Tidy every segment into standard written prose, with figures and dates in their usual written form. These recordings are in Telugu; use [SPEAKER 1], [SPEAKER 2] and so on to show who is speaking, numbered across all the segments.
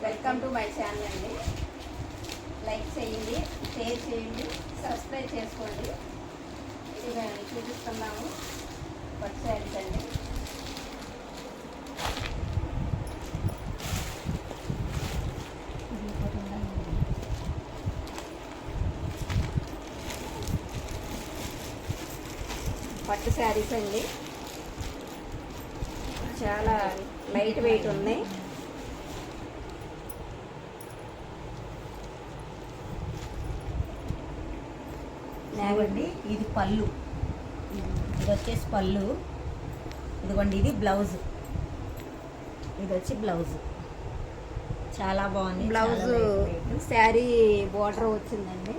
[SPEAKER 1] వెల్కమ్ టు మై ఛానల్ అండి. లైక్ చేయండి, షేర్ చేయండి, సబ్స్క్రైబ్ చేసుకోండి. ఇది మేము చూపిస్తున్నాము పట్టు శారీస్ అండి. పట్టు శారీస్ అండి, చాలా లైట్ వెయిట్ ఉన్నాయి.
[SPEAKER 2] ఇదిగోండి ఇది పళ్ళు, ఇది వచ్చేసి పళ్ళు. ఇదిగోండి ఇది బ్లౌజ్, ఇది వచ్చి బ్లౌజ్. చాలా బాగుంది.
[SPEAKER 1] బ్లౌజ్ శారీ బోర్డర్ వచ్చిందండి.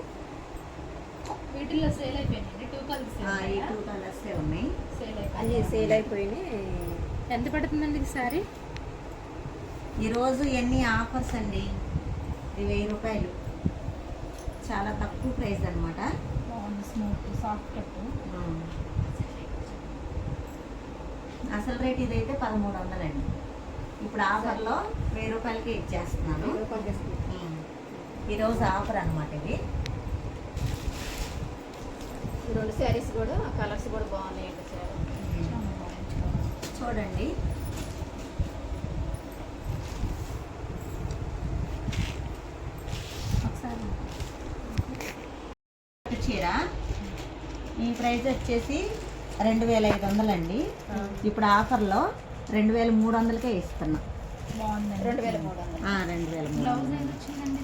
[SPEAKER 3] వీటిల్లో సేల్ అయిపోయింది. టూ
[SPEAKER 2] కలర్స్ ఉన్నాయి,
[SPEAKER 1] అన్నీ సేల్ అయిపోయినాయి.
[SPEAKER 3] ఎంత పడుతుందండి ఇది శారీ?
[SPEAKER 2] ఈరోజు ఎన్ని ఆఫర్స్ అండి. ఇది 1000 రూపాయలు, చాలా తక్కువ ప్రైస్ అనమాట.
[SPEAKER 3] బాగుంది, స్మూత్ సాఫ్ట్ కట్.
[SPEAKER 2] అసలు రేట్ ఇదైతే 1300 అండి. ఇప్పుడు ఆఫర్లో 1000 రూపాయలకి ఇచ్చేస్తున్నాను. ఈరోజు ఆఫర్ అనమాట ఇది.
[SPEAKER 1] ఈ రెండు శారీస్ కూడా కలర్స్ కూడా బాగున్నాయండి.
[SPEAKER 2] చూడండి చీర ఈ ప్రైస్ వచ్చేసి 2500 అండి. ఇప్పుడు ఆఫర్లో 2300కే ఇస్తున్నా.
[SPEAKER 3] బాగుంది.
[SPEAKER 1] 2300.
[SPEAKER 3] బ్లౌజ్ ఏది వచ్చిందండి?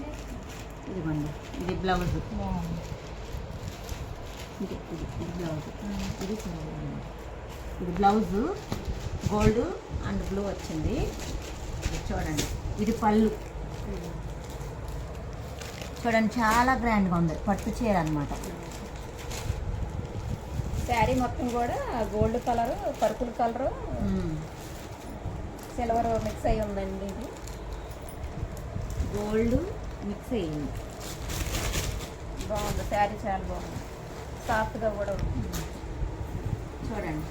[SPEAKER 2] ఇదిగోండి ఇది బ్లౌజ్.
[SPEAKER 3] బాగుంది.
[SPEAKER 2] ఇది బ్లౌజ్. ఇది బ్లౌజ్ గోల్డ్ అండ్ బ్లూ వచ్చింది. ఇది చూడండి, ఇది పళ్ళు. చూడండి చాలా గ్రాండ్గా ఉంది, పట్టు చీర అనమాట.
[SPEAKER 1] శారీ మొత్తం కూడా gold colour, purple colour, silver mix అయి ఉందండి. ఇది
[SPEAKER 2] గోల్డ్ మిక్స్ అయ్యింది.
[SPEAKER 1] బాగుంది శారీ, చాలా బాగుంది. సాఫ్ట్గా కూడా ఉంది.
[SPEAKER 2] చూడండి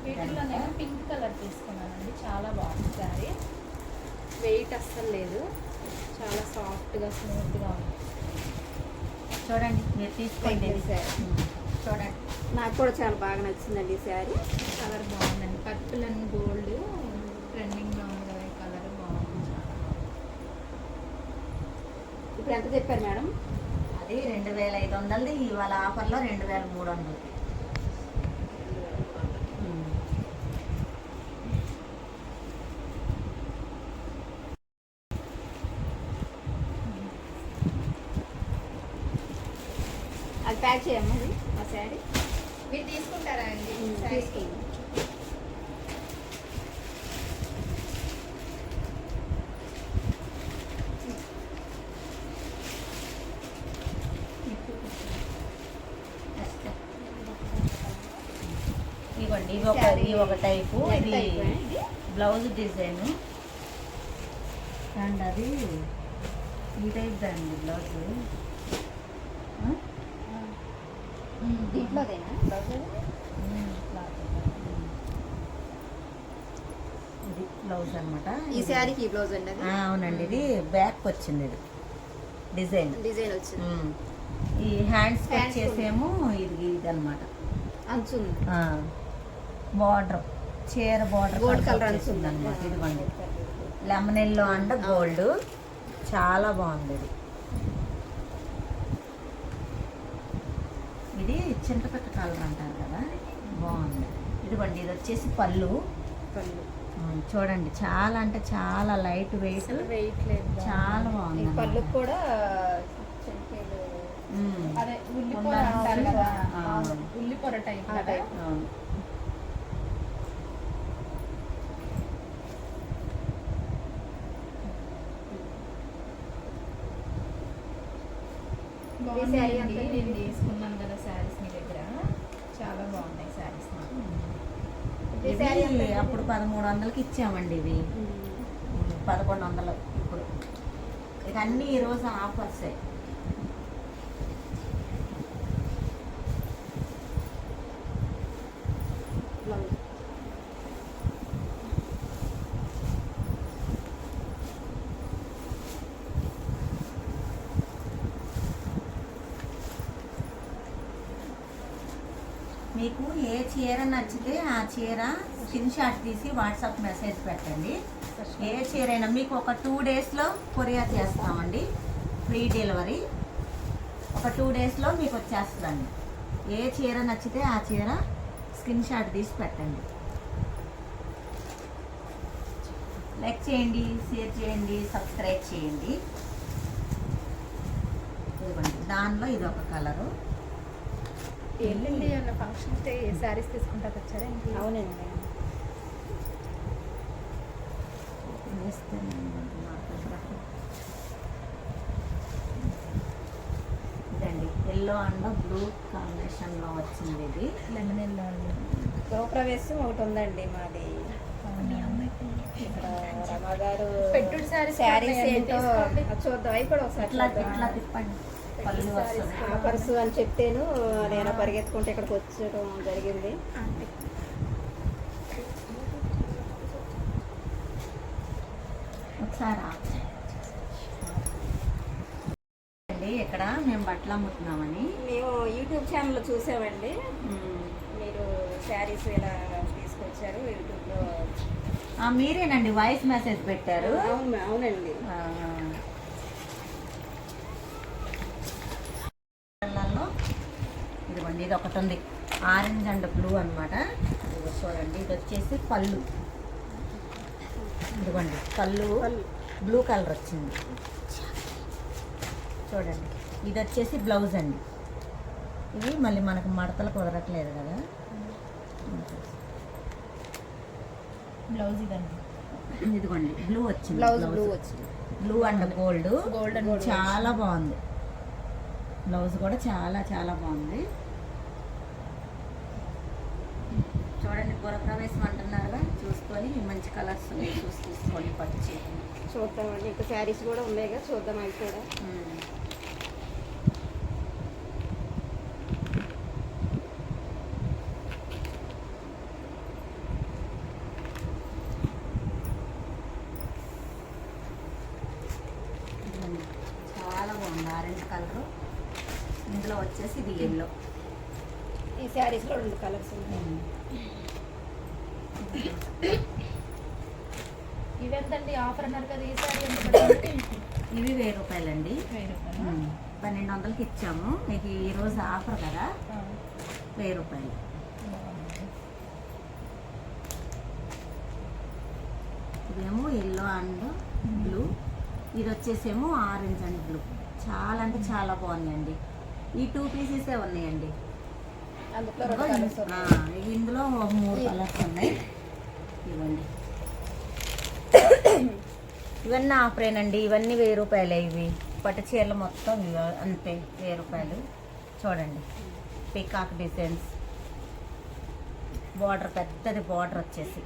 [SPEAKER 3] వీటిల్లో నేను పింక్ కలర్ తీసుకున్నానండి. చాలా బాగుంది శారీ. వెయిట్ అస్సలు లేదు, చాలా సాఫ్ట్గా స్మూత్గా ఉంది.
[SPEAKER 2] చూడండి మీరు తీసుకోండి
[SPEAKER 1] శారీ
[SPEAKER 2] చూడండి.
[SPEAKER 1] నాకు కూడా చాలా బాగా నచ్చిందండి ఈ శారీ.
[SPEAKER 3] కలర్ బాగుందండి. పర్పుల్ అండ్ గోల్డ్ ట్రెండింగ్లో ఉంది కదా, ఈ కలర్ బాగుంది.
[SPEAKER 1] ఇప్పుడు ఎంత చెప్పారు మేడం?
[SPEAKER 2] అది 2500, ఇవాళ ఆఫర్లో 2300.
[SPEAKER 1] అది ప్యాక్ చేయమ్మా, అది ఆ శారీ
[SPEAKER 3] మీరు తీసుకుంటారా అండి?
[SPEAKER 1] తీసుకుందాం.
[SPEAKER 2] ఇవ్వండి, ఇది ఒక టైపు. ఇది బ్లౌజ్ డిజైన్ అండ్ అది ఈ టైప్ అండి బ్లౌజ్.
[SPEAKER 1] దీంట్లోదేనా బ్లౌజ్?
[SPEAKER 2] ఇది బ్లౌజ్ అనమాట.
[SPEAKER 1] ఈ శారీకి ఈ బ్లౌజ్ అండి అది?
[SPEAKER 2] అవునండి, ఇది బ్యాక్ వచ్చింది. ఇది డిజైన్
[SPEAKER 1] వచ్చింది.
[SPEAKER 2] ఈ హ్యాండ్స్ వచ్చేసేమో ఇది అనమాట.
[SPEAKER 1] అంచు
[SPEAKER 2] బార్డర్, చీర బార్డర్
[SPEAKER 1] గోల్డ్ కలర్
[SPEAKER 2] వచ్చింది అనమాట. ఇదిగోండి లెమన్ ఎల్లో అండ్ గోల్డ్, చాలా బాగుంది. ఇది చింతపట్టు కలర్ అంటారు కదా, బాగుంది. ఇదిగోండి ఇది వచ్చేసి పళ్ళు. చూడండి చాలా అంటే చాలా లైట్ వెయిట్,
[SPEAKER 3] వెయిట్ లేదు,
[SPEAKER 2] చాలా బాగుంది.
[SPEAKER 1] పళ్ళు కూడా
[SPEAKER 3] అదే ఉల్లిపొర అంటారు కదా, ఉల్లిపొర టైప్ కదా. బాగుంది. నేను తీసుకున్నాను కదా శారీస్ మీ దగ్గర, చాలా బాగున్నాయి శారీస్.
[SPEAKER 2] ఇవి అప్పుడు 1300కి ఇచ్చామండి. ఇవి 1100. ఇప్పుడు ఇక అన్నీ ఈరోజు ఆఫర్సే. మీకు ఏ చీర నచ్చితే ఆ చీర స్క్రీన్ షాట్ తీసి వాట్సాప్ మెసేజ్ పెట్టండి. ఏ చీర అయినా మీకు ఒక 2 డేస్లో కొరియర్ చేస్తామండి. ఫ్రీ డెలివరీ ఒక 2 డేస్లో మీకు వచ్చేస్తుందండి. ఏ చీర నచ్చితే ఆ చీర స్క్రీన్ షాట్ తీసి పెట్టండి. లైక్ చేయండి, షేర్ చేయండి, సబ్స్క్రైబ్ చేయండి. ఇదిగోండి, దానిలో ఇది ఒక కలరు.
[SPEAKER 3] ఏంటండి అన్న ఫంక్షన్కి శారీస్ తీసుకుంటా వచ్చారా ఇంటి?
[SPEAKER 1] అవునండి.
[SPEAKER 2] ఇదండి ఎల్లో అండ్ బ్లూ కాంబినేషన్లో వచ్చింది. ఇది
[SPEAKER 3] లెమన్ ఎల్లో అండి.
[SPEAKER 1] గృహప్రవేశం ఒకటి ఉందండి మాది. ఇక్కడ రమగారు
[SPEAKER 3] పెట్టుడు శారీస్
[SPEAKER 1] శారీస్ ఏంటో చూద్దాం. అవి కూడా ఒకసారి
[SPEAKER 2] ఇట్లా
[SPEAKER 1] చూద్దాం.
[SPEAKER 2] ఇట్లా తిప్పండి. పళ్ళు వస్తుంది.
[SPEAKER 1] ఆఫర్స్ అని చెప్తేను నేను పరిగెత్తుకుంటే ఇక్కడికి వచ్చడం జరిగింది.
[SPEAKER 2] ఒకసారి అండి, ఇక్కడ మేము బట్టలు అమ్ముతున్నామని
[SPEAKER 1] మేము యూట్యూబ్ ఛానల్ చూసామండి. మీరు శారీస్ ఇలా తీసుకొచ్చారు యూట్యూబ్లో.
[SPEAKER 2] మీరేనండి వాయిస్ మెసేజ్ పెట్టారు.
[SPEAKER 1] అవునండి.
[SPEAKER 2] ఇదిగోండి, ఇది ఒకటి ఉంది ఆరెంజ్ అండ్ బ్లూ అనమాట. ఇది చూడండి, ఇది వచ్చేసి పళ్ళు. ఇదిగోండి పళ్ళు బ్లూ కలర్ వచ్చింది చూడండి. ఇది వచ్చేసి బ్లౌజ్ అండి. ఇవి మళ్ళీ మనకు మడతలు కుదరట్లేదు కదా.
[SPEAKER 3] బ్లౌజ్ ఇదండి.
[SPEAKER 2] ఇదిగోండి బ్లూ వచ్చింది.
[SPEAKER 1] బ్లూ వచ్చింది.
[SPEAKER 2] Blue and gold.
[SPEAKER 3] గోల్డెన్
[SPEAKER 2] చాలా బాగుంది. బ్లౌజ్ కూడా చాలా చాలా బాగుంది. చూడండి, గృహప్రవేశం అంటున్నారుగా, చూసుకొని మంచి కలర్స్ చూసి తీసుకోండి. పట్టు చీర
[SPEAKER 1] చూద్దామండి. ఇంకా శారీస్ కూడా ఉన్నాయిగా, చూద్దాం అవి కూడా.
[SPEAKER 2] చాలా బాగుంది ఆరెంజ్ కలర్. ఇందులో వచ్చేసి ఇది ఎల్లో.
[SPEAKER 1] ఈ శారీస్లో 2 కలర్స్ ఉన్నాయి.
[SPEAKER 3] ఇవెంతండి ఆఫర్ అన్నారు కదా, ఈ శారీ ఎంత పడుతుంది?
[SPEAKER 2] ఇవి 1000 రూపాయలండి.
[SPEAKER 3] 1000 రూపాయలు.
[SPEAKER 2] 1200కి ఇచ్చాము. మీకు ఈరోజు ఆఫర్ కదా, 1000 రూపాయలు. ఇదేమో ఎల్లో అండ్ బ్లూ. ఇది వచ్చేసేమో ఆరెంజ్ అండ్ బ్లూ. చాలా అంటే చాలా బాగుందండి. ఈ 2 పీసెసే ఉన్నాయండి.
[SPEAKER 1] అందులో 2 కలర్స్ ఉన్నాయి.
[SPEAKER 2] ఇందులో 3 కలర్స్ ఉన్నాయి. ఇవ్వండి, ఇవన్నీ ఆఫరేనండి. ఇవన్నీ 1000 రూపాయలే. ఇవి పట్టు చీరలు మొత్తం అంతే 1000 రూపాయలు. చూడండి, పీకాక్ డిజైన్స్, బార్డర్ పెద్దది బార్డర్ వచ్చేసి.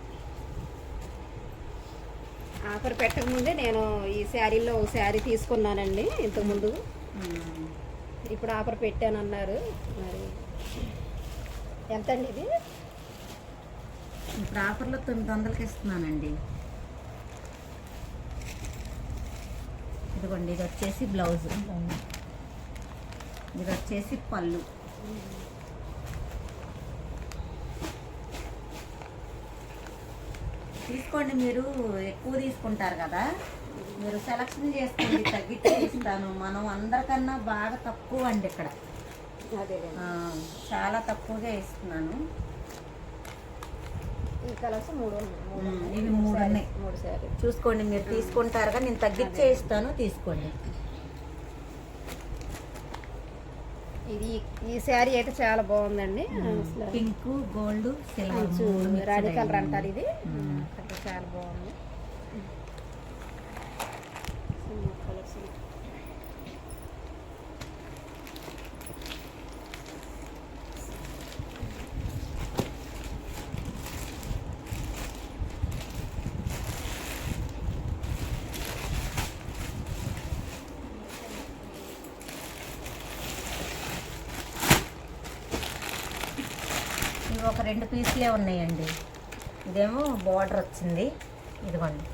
[SPEAKER 1] ఆఫర్ పెట్టకముందే నేను ఈ శారీలో ఒక శారీ తీసుకున్నానండి ఇంతకుముందు. ఇప్పుడు ఆఫర్ పెట్టానన్నారు. మరి ఎంత అండి ఇది?
[SPEAKER 2] ఇప్పుడు ఆఫర్లో 900కి ఇస్తున్నానండి. ఇదిగోండి, ఇది వచ్చేసి బ్లౌజ్, ఇది వచ్చేసి పళ్ళు. తీసుకోండి, మీరు ఎక్కువ తీసుకుంటారు కదా, మీరు సెలక్షన్ చేసుకోండి, తగ్గించి ఇస్తాను. మనం అందరికన్నా బాగా తక్కువ అండి ఇక్కడ.
[SPEAKER 1] అదే
[SPEAKER 2] చాలా తక్కువగా ఇస్తున్నాను.
[SPEAKER 1] ఈ కలర్స్ 3 ఉన్నాయి.
[SPEAKER 2] ఇవి 3 ఉన్నాయి.
[SPEAKER 1] 3 శారీ
[SPEAKER 2] చూసుకోండి, మీరు తీసుకుంటారుగా, నేను తగ్గించే ఇస్తాను, తీసుకోండి.
[SPEAKER 1] ఇది ఈ శారీ అయితే చాలా బాగుందండి.
[SPEAKER 2] పింక్, గోల్డ్, సిల్వర్,
[SPEAKER 1] రాణి కలర్ అంటారు ఇది. చాలా బాగుంది. కలర్స్
[SPEAKER 2] ఇవి ఒక 2 పీసులే ఉన్నాయండి. ఇదేమో బార్డర్ వచ్చింది. ఇదిగోండి,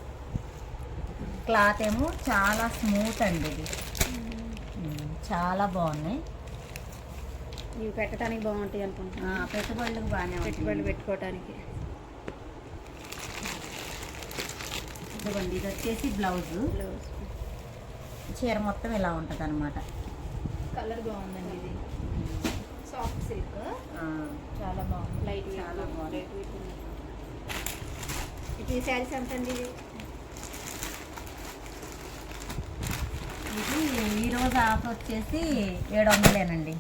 [SPEAKER 2] క్లాత్ ఏమో చాలా స్మూత్ అండి. ఇది చాలా బాగున్నాయి.
[SPEAKER 1] ఇవి పెట్టడానికి బాగుంటాయి అనుకుంటున్నాను.
[SPEAKER 2] పెట్టుబడులకు బాగానే
[SPEAKER 1] పెట్టుబడులు పెట్టుకోవడానికి.
[SPEAKER 2] ఇదిగోండి, ఇది వచ్చేసి బ్లౌజు.
[SPEAKER 1] బ్లౌజ్
[SPEAKER 2] చీర మొత్తం ఇలా ఉంటుంది అనమాట.
[SPEAKER 3] కలర్ బాగుందండి. ఇది సాఫ్ట్ సిల్క్ చాలా బాగుంది.
[SPEAKER 1] లైట్
[SPEAKER 2] చాలా బాగుంది.
[SPEAKER 1] ఈ శారీస్ ఎంత అండి?
[SPEAKER 2] ఇది ఈరోజు ఆఫర్ వచ్చేసి 700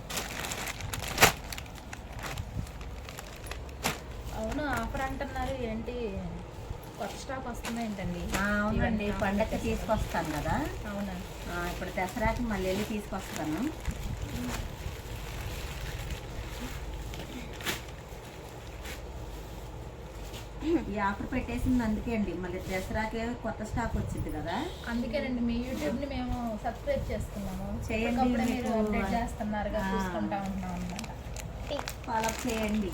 [SPEAKER 3] అవును, ఆఫర్ అంటున్నారు. ఏంటి కొత్త స్టాక్ వస్తుంది ఏంటండి?
[SPEAKER 2] అవునండి,
[SPEAKER 3] ఇవన్నీ
[SPEAKER 2] పండగకి తీసుకొస్తాను కదా.
[SPEAKER 3] అవునా?
[SPEAKER 2] ఇప్పుడు దసరాకి మళ్ళీ వెళ్ళి తీసుకొస్తాను. ఈ ఆఫర్ పెట్టేసింది అందుకే అండి, మళ్ళీ దసరాకి కొత్త స్టాక్ వచ్చింది కదా.
[SPEAKER 3] అందుకేనండి మీ యూట్యూబ్ని మేము సబ్స్క్రైబ్ చేసుకున్నాము.
[SPEAKER 2] చేయండి,
[SPEAKER 3] అప్పుడే మీరు
[SPEAKER 2] మీకు
[SPEAKER 3] అప్డేట్ చేస్తున్నారుగా, చూసుకుంటా ఉంటున్నాం అనమాట.
[SPEAKER 2] ఫాలో చేయండి.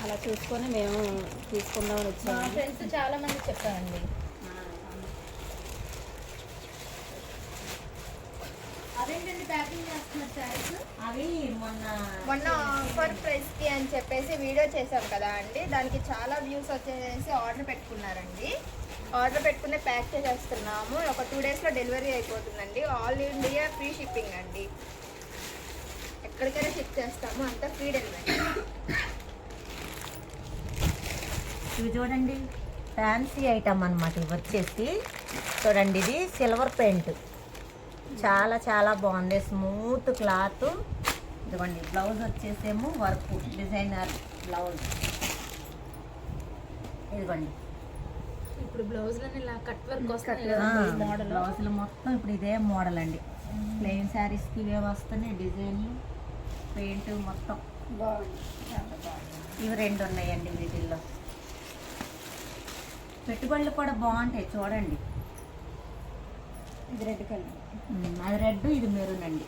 [SPEAKER 1] అలా చూసుకొని మేము తీసుకుందామని
[SPEAKER 3] మా
[SPEAKER 1] వచ్చాము.
[SPEAKER 3] ఫ్రెండ్స్ చాలా మంది చెప్పారండి. అదేంటండి ప్యాకింగ్ చేస్తున్నారు శారీస్?
[SPEAKER 2] అవి మొన్న
[SPEAKER 4] ఆఫర్ ప్రైస్కి అని చెప్పేసి వీడియో చేసాం కదా అండి, దానికి చాలా వ్యూస్ వచ్చేసి ఆర్డర్ పెట్టుకున్నారండి. ఆర్డర్ పెట్టుకునే ప్యాక్ చేసేస్తున్నాము. ఒక 2 డేస్లో డెలివరీ అయిపోతుందండి. ఆల్ ఇండియా ఫ్రీ షిప్పింగ్ అండి. ఎక్కడికైనా షిప్ చేస్తాము, అంతా ఫ్రీ డెలివరీ.
[SPEAKER 2] ఇవి చూడండి, ఫ్యాన్సీ ఐటమ్ అనమాట. ఇవి వచ్చేసి చూడండి, ఇది సిల్వర్ పెయింట్, చాలా చాలా బాగుంది. Smooth cloth. ఇదిగోండి, బ్లౌజ్ వచ్చేసేమో వర్క్ డిజైనర్ బ్లౌజ్. ఇదిగోండి,
[SPEAKER 3] ఇప్పుడు బ్లౌజ్లని ఇలా కట్ వర్క్ వస్తాయి మోడల్.
[SPEAKER 2] బ్లౌజులు మొత్తం ఇప్పుడు ఇదే మోడల్ అండి. ప్లెయిన్ శారీస్కి ఇవే వస్తున్నాయి డిజైన్లు, పెయింట్ మొత్తం
[SPEAKER 1] బాగుంది, చాలా బాగుంది.
[SPEAKER 2] ఇవి 2 ఉన్నాయండి వీటిల్లో. పెట్టుబడులు కూడా బాగుంటాయి చూడండి.
[SPEAKER 1] ఇది రెడ్ కలర్.
[SPEAKER 2] అది రెడ్, ఇది మెరూన్ అండి.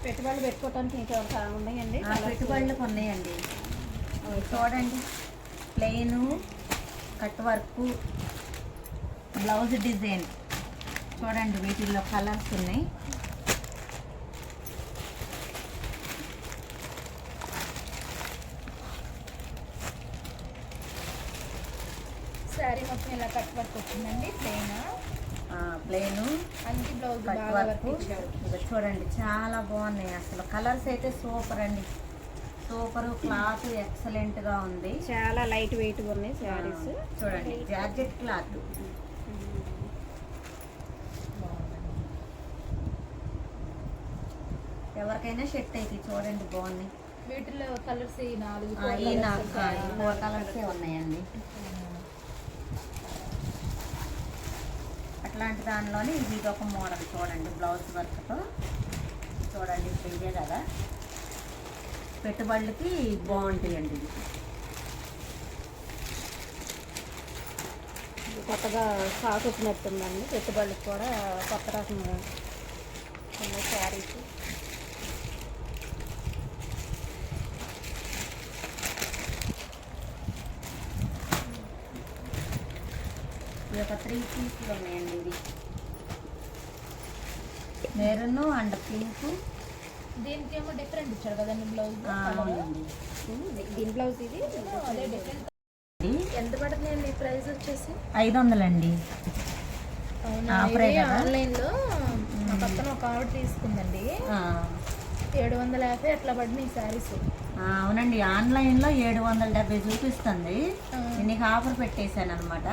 [SPEAKER 1] పెట్టుబడులు పెట్టుకోవడానికి ఇంకా ఉన్నాయండి.
[SPEAKER 2] పెట్టుబడులకు ఉన్నాయండి. అవి చూడండి, plain cut work blouse design చూడండి. వీటిల్లో కలర్స్ ఉన్నాయి.
[SPEAKER 3] శారీ మొత్తం ఇలా కట్ వర్క్ వచ్చిందండి.
[SPEAKER 2] ప్లెయిన్
[SPEAKER 3] అంకి బ్లౌజ్
[SPEAKER 2] కట్
[SPEAKER 3] బాగా
[SPEAKER 2] వర్క్.
[SPEAKER 3] వర్క్ ఇచ్చారు.
[SPEAKER 2] ఇది చూడండి, చాలా బాగున్నాయి అసలు. కలర్స్ అయితే సూపర్ అండి, సూపర్. క్లాత్ ఎక్సలెంట్గా ఉంది.
[SPEAKER 1] చాలా లైట్ వెయిట్ ఉన్నాయి శారీస్.
[SPEAKER 2] చూడండి, జార్జెట్ క్లాత్. ఎవరికైనా షర్ట్ అయితే చూడండి, బాగున్నాయి.
[SPEAKER 3] వీటిలో కలర్స్ ఈ 4
[SPEAKER 2] ఈ 4 కలర్సే ఉన్నాయండి. అట్లాంటి దానిలోనే ఇది ఒక మోడల్ చూడండి, బ్లౌజ్ వర్క్తో. చూడండి, ఇప్పుడు ఇదే కదా. పెట్టుబడులకి బాగుంటాయండి ఇది.
[SPEAKER 1] కొత్తగా స్టాక్ వచ్చినట్టుందండి. పెట్టుబడులకు కూడా కొత్త రకంగా ఉన్నాయి శారీస్.
[SPEAKER 2] ఇది ఒక 3 పీస్లు ఉన్నాయండి. ఇది మెరూన్ అండ్ పింక్.
[SPEAKER 3] దీనికేమో డిఫరెంట్ ఇచ్చాడు కదండి బ్లౌజ్.
[SPEAKER 2] అవునండి.
[SPEAKER 1] దీని బ్లౌజ్ ఇది.
[SPEAKER 3] అదే డిఫరెంట్. ఎంత పడుతుందండి ప్రైస్ వచ్చేసి?
[SPEAKER 2] 500 అండి.
[SPEAKER 3] అవునా?
[SPEAKER 2] ఆఫరే
[SPEAKER 3] ఇది
[SPEAKER 2] కదా?
[SPEAKER 3] ఆన్లైన్లో మా పక్కన ఒక ఆవిడ తీసుకుందండి. 750 అట్లా పడినాయి శారీస్.
[SPEAKER 2] అవునండి, ఆన్లైన్లో 770 చూపిస్తుంది. నేను నీకు ఆఫర్ పెట్టేశాను అనమాట.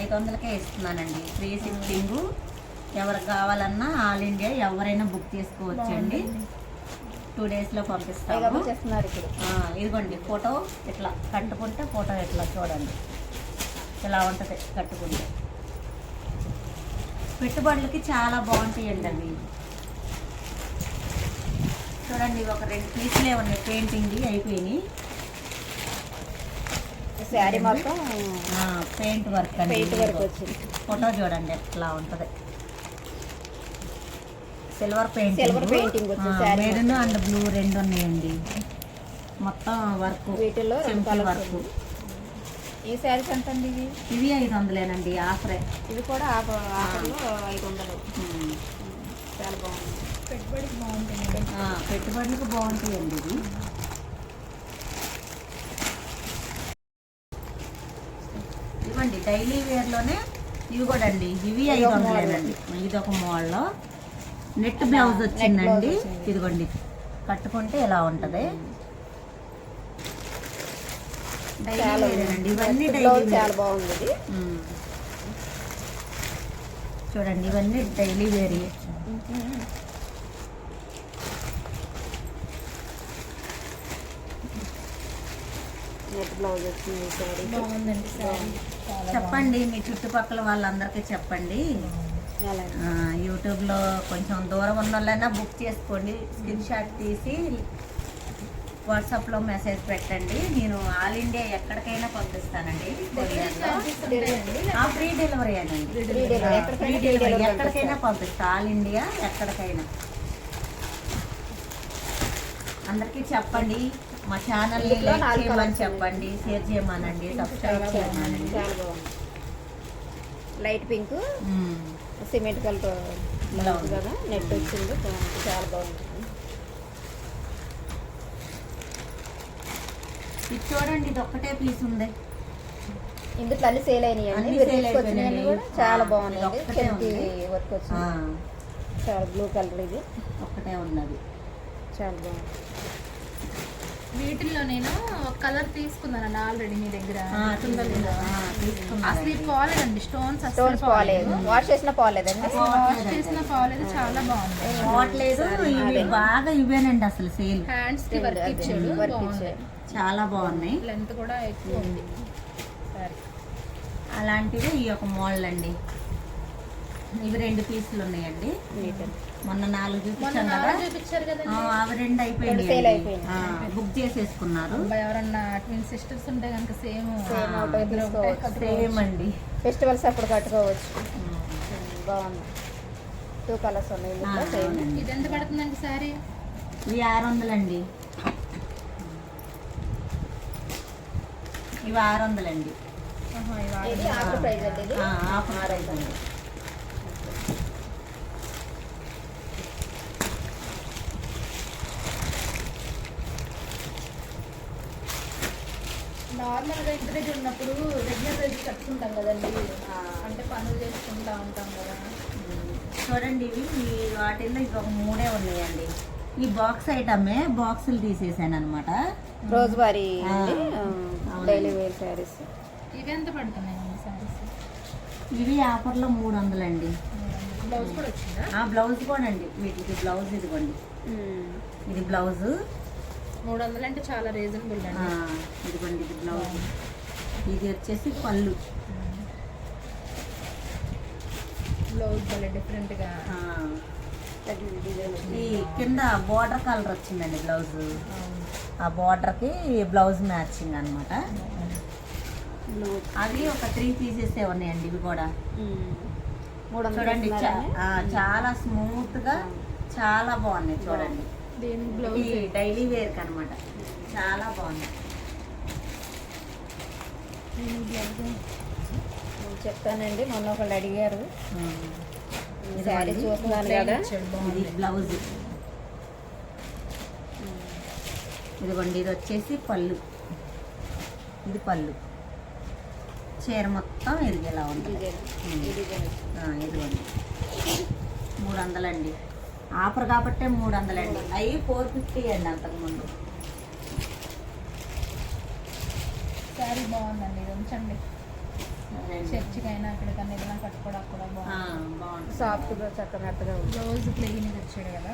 [SPEAKER 2] 500కే ఇస్తున్నానండి. Free shipping. ఎవరికి కావాలన్నా ఆల్ ఇండియా ఎవరైనా బుక్ చేసుకోవచ్చండి. 2 డేస్లో పంపిస్తాము.
[SPEAKER 1] చేస్తున్నారు ఇప్పుడు.
[SPEAKER 2] ఇదిగోండి, ఫోటో ఇట్లా కట్టుకుంటే ఫోటో ఇట్లా చూడండి, ఇలా ఉంటుంది కట్టుకుంటే. పెట్టుబడులకి చాలా బాగుంటాయండి అవి. చూడండి, ఒక 2 పీసులే ఉన్నాయి, పెయింటింగ్ అయిపోయినాయి.
[SPEAKER 1] శారీ మొత్తం
[SPEAKER 2] పెయింట్ వర్క్ అండి.
[SPEAKER 1] పెయింట్ వర్క్ వచ్చింది.
[SPEAKER 2] ఫోటో చూడండి ఎట్లా ఉంటుంది. సిల్వర్ పెయింటింగ్
[SPEAKER 4] సిల్వర్ పెయింటింగ్ వచ్చింది శారీ
[SPEAKER 2] మెరూన్ అండ్ బ్లూ రెండు ఉన్నాయండి. మొత్తం వర్క్
[SPEAKER 4] వీటిలో రెండు
[SPEAKER 2] సింపుల్
[SPEAKER 4] కలర్స్
[SPEAKER 2] వర్క్.
[SPEAKER 4] ఉంది. ఈ శారీస్ ఎంత అండి ఇవి?
[SPEAKER 2] ఇవి 500 ఆఫరే.
[SPEAKER 4] ఇవి కూడా ఆఫర్లో 500. చాలా బాగుంది.
[SPEAKER 3] పెట్టుబడికి బాగుంటుంది.
[SPEAKER 2] పెట్టుబడులకు బాగుంటాయండి ఇవి. ఇవ్వండి డైలీ వేర్లోనే ఇవి కూడా అండి. ఇవి 500 అండి. ఇది ఒక మోడల్ నెట్ బ్లౌజ్ వచ్చిందండి.
[SPEAKER 4] వచ్చింది.
[SPEAKER 2] ఇదిగోండి కట్టుకుంటే ఇలా ఉంటది. డైలీ
[SPEAKER 4] చాలా
[SPEAKER 2] వేర్ అండి. ఇవన్నీ డైలీ
[SPEAKER 4] బ్లౌజ్
[SPEAKER 2] వేర్.
[SPEAKER 4] చాలా బాగుంది ఇది.
[SPEAKER 2] చూడండి ఇవన్నీ డైలీ వేర్.
[SPEAKER 4] నెట్ బ్లౌజ్ వచ్చింది ఈ శారీ.
[SPEAKER 3] బాగుందండి శారీ. చాలా
[SPEAKER 2] చెప్పండి మీ చుట్టుపక్కల వాళ్ళందరికీ చెప్పండి.
[SPEAKER 4] అలాగే.
[SPEAKER 2] యూట్యూబ్లో కొంచెం దూరం ఉన్న వాళ్ళైనా బుక్ చేసుకోండి. స్క్రీన్ షాట్ తీసి వాట్సాప్లో మెసేజ్ పెట్టండి. నేను ఆల్ ఇండియా ఎక్కడికైనా పంపిస్తానండి. కొరియర్లో ఫ్రీ డెలివరీ అనండి.
[SPEAKER 4] Free delivery.
[SPEAKER 2] ఫ్రీ
[SPEAKER 4] ఎక్కడికైనా free
[SPEAKER 2] డెలివరీ
[SPEAKER 4] delivery
[SPEAKER 2] ఎక్కడికైనా పంపిస్తా. ఆల్ ఇండియా ఎక్కడికైనా. అందరికీ చెప్పండి మా ఛానల్ని
[SPEAKER 4] ఇందులో
[SPEAKER 2] లైక్
[SPEAKER 4] 4
[SPEAKER 2] చేయమని
[SPEAKER 4] colours
[SPEAKER 2] చెప్పండి, షేర్ చేయమనండి, సబ్స్క్రైబ్ చేయమనండి.
[SPEAKER 4] చాలా బాగుంది. లైట్ పింక్
[SPEAKER 2] మ్మ్.
[SPEAKER 4] Cement colour blouse
[SPEAKER 2] blouse.
[SPEAKER 4] కదా, నెట్ వచ్చింది. బాగుంది. చాలా బాగుంది.
[SPEAKER 2] ఇది చూడండి ఇది ఒక్కటే పీస్ ఉంది.
[SPEAKER 4] ఇందులో అన్ని సేల్ అయినాయండి.
[SPEAKER 2] అన్ని
[SPEAKER 4] మీరు
[SPEAKER 2] sale
[SPEAKER 4] తీసుకొచ్చినవి
[SPEAKER 2] అయిపోయినాయి.
[SPEAKER 4] కూడా చాలా
[SPEAKER 2] ఇది
[SPEAKER 4] బాగున్నాయండి.
[SPEAKER 2] ఒక్కటే
[SPEAKER 4] చెంకి
[SPEAKER 2] ఉంది.
[SPEAKER 4] వర్క్
[SPEAKER 2] ఆ,
[SPEAKER 4] వచ్చింది. చాలా బ్లూ కలర్ ఇది.
[SPEAKER 2] ఒక్కటే ఉన్నది.
[SPEAKER 4] చాలా బాగుంది.
[SPEAKER 3] వీటిల్లో నేను కలర్ తీసుకున్నాను ఆల్రెడీ మీ దగ్గర.
[SPEAKER 2] తీసుకున్నాను.
[SPEAKER 3] అసలు ఇది పోలేదండి. స్టోన్స్
[SPEAKER 4] స్టోన్స్ పోలేదు. వాష్ చేసిన పోలేదండి.
[SPEAKER 3] వాష్ చేసిన పోలేదు. చాలా బాగుంది.
[SPEAKER 2] పోవట్లేదు. ఇవి బాగా ఇవేనండి అసలు సేల్.
[SPEAKER 3] హ్యాండ్స్ కి వర్క్ ఇచ్చాడు.
[SPEAKER 4] వర్క్
[SPEAKER 3] బాగుంది.
[SPEAKER 4] ఇచ్చాడు.
[SPEAKER 2] చాలా బాగున్నాయి.
[SPEAKER 3] లెంత్ కూడా ఎక్కువ ఉంది. సరే.
[SPEAKER 2] అలాంటివి ఈ ఒక మోడల్ అండి. ఇవి 2 పీసులు ఉన్నాయండి. మొన్న 4
[SPEAKER 3] మొన్న
[SPEAKER 2] చూపించాను కదా.
[SPEAKER 3] నాలుగు చూపించారు కదండి.
[SPEAKER 2] అవి 2
[SPEAKER 4] రెండు sale
[SPEAKER 2] అయిపోయినాయి.
[SPEAKER 4] అయిపోయినాయి.
[SPEAKER 2] బుక్ చేసేసుకున్నారు.
[SPEAKER 3] అబ్బాయి ఎవరన్నా ట్విన్ సిస్టర్స్ ఉంటే కనుక సేమ్
[SPEAKER 4] సేమ్ ఒకటే తీసుకోవచ్చు.
[SPEAKER 2] సేమ్ అండి.
[SPEAKER 4] ఫెస్టివల్స్ అప్పుడు కట్టుకోవచ్చు. బాగుంది. 2 కలర్స్ ఉన్నాయి ఇందులో. సేమ్.
[SPEAKER 2] అవునండి.
[SPEAKER 3] ఇది ఎంత పడుతుందండి సారీ?
[SPEAKER 2] ఇవి 600 అండి. ఇవి 600 అండి.
[SPEAKER 4] ఇది ఆఫర్ ప్రైస్ అండి. ఇది
[SPEAKER 2] ఆఫర్ ప్రైస్ అండి.
[SPEAKER 3] నార్మల్ గా ఇంటి దగ్గర ఉన్నప్పుడు రెగ్యులర్ గా కట్టుకుంటాం కదండి. అంటే పనులు చేసుకుంటా ఉంటాం కదా.
[SPEAKER 2] చూడండి ఇవి ఈ వాటిల్లో ఇవి ఒక 3 ఉన్నాయండి. ఈ బాక్స్ ఐటమే బాక్సులు తీసేసాను అనమాట.
[SPEAKER 4] రోజువారీ
[SPEAKER 2] అవునండి.
[SPEAKER 4] Daily wear saris.
[SPEAKER 3] ఇవి ఎంత పడుతున్నాయండి సారీస్?
[SPEAKER 2] ఇవి ఆఫర్లో 300 అండి.
[SPEAKER 3] బ్లౌజ్ కూడా వచ్చిందా?
[SPEAKER 2] బ్లౌజ్ కూడా అండి. వీటికి బ్లౌజ్ ఇదిగోండి. ఇది బ్లౌజ్.
[SPEAKER 3] 300 అంటే చాలా రీజనబుల్ అండి.
[SPEAKER 2] ఇదిగోండి ఇది బ్లౌజ్. ఇది వచ్చేసి పళ్ళు.
[SPEAKER 3] బ్లౌజ్ భలే డిఫరెంట్ గా.
[SPEAKER 2] ఈ కింద బోర్డర్ కలర్ వచ్చిందండి బ్లౌజ్. ఆ బోర్డర్కి బ్లౌజ్ మ్యాచింగ్ అనమాట. అవి ఒక 3 పీసెస్ ఉన్నాయండి. ఇవి కూడా చూడండి చాలా స్మూత్ గా చాలా బాగున్నాయి. చూడండి
[SPEAKER 3] దీని బ్లౌజ్
[SPEAKER 2] ఇది డైలీ వేర్ కి అనమాట. చాలా బాగున్నాయి.
[SPEAKER 4] చెప్తానండి. మొన్న ఒకళ్ళు అడిగారు.
[SPEAKER 2] ఇది
[SPEAKER 4] శారీ
[SPEAKER 2] ఉంది.
[SPEAKER 4] చూస్తున్నాను కదా.
[SPEAKER 2] ఇది బ్లౌజ్. ఇదిగోండి ఇది వచ్చేసి పళ్ళు. ఇది పళ్ళు. చీర మొత్తం ఇదిగేలా ఉంటుంది. ఇదిగోండి 300 అండి. ఆఫర్ కాబట్టే 300 అండి. అవి 450 అండి అంతకుముందు.
[SPEAKER 3] శారీ బాగుందండి. ఇది ఉంచండి.
[SPEAKER 2] సరే అండి.
[SPEAKER 3] చర్చికైనా ఎక్కడికైనా ఏదైనా కట్టుకోవడానికి కూడా బాగుంది.
[SPEAKER 2] బాగుంటుంది.
[SPEAKER 4] సాఫ్ట్ గా చక్కగా మెత్తగా ఉంది.
[SPEAKER 3] బ్లౌజ్ ప్లెయిన్ వచ్చాడు కదా.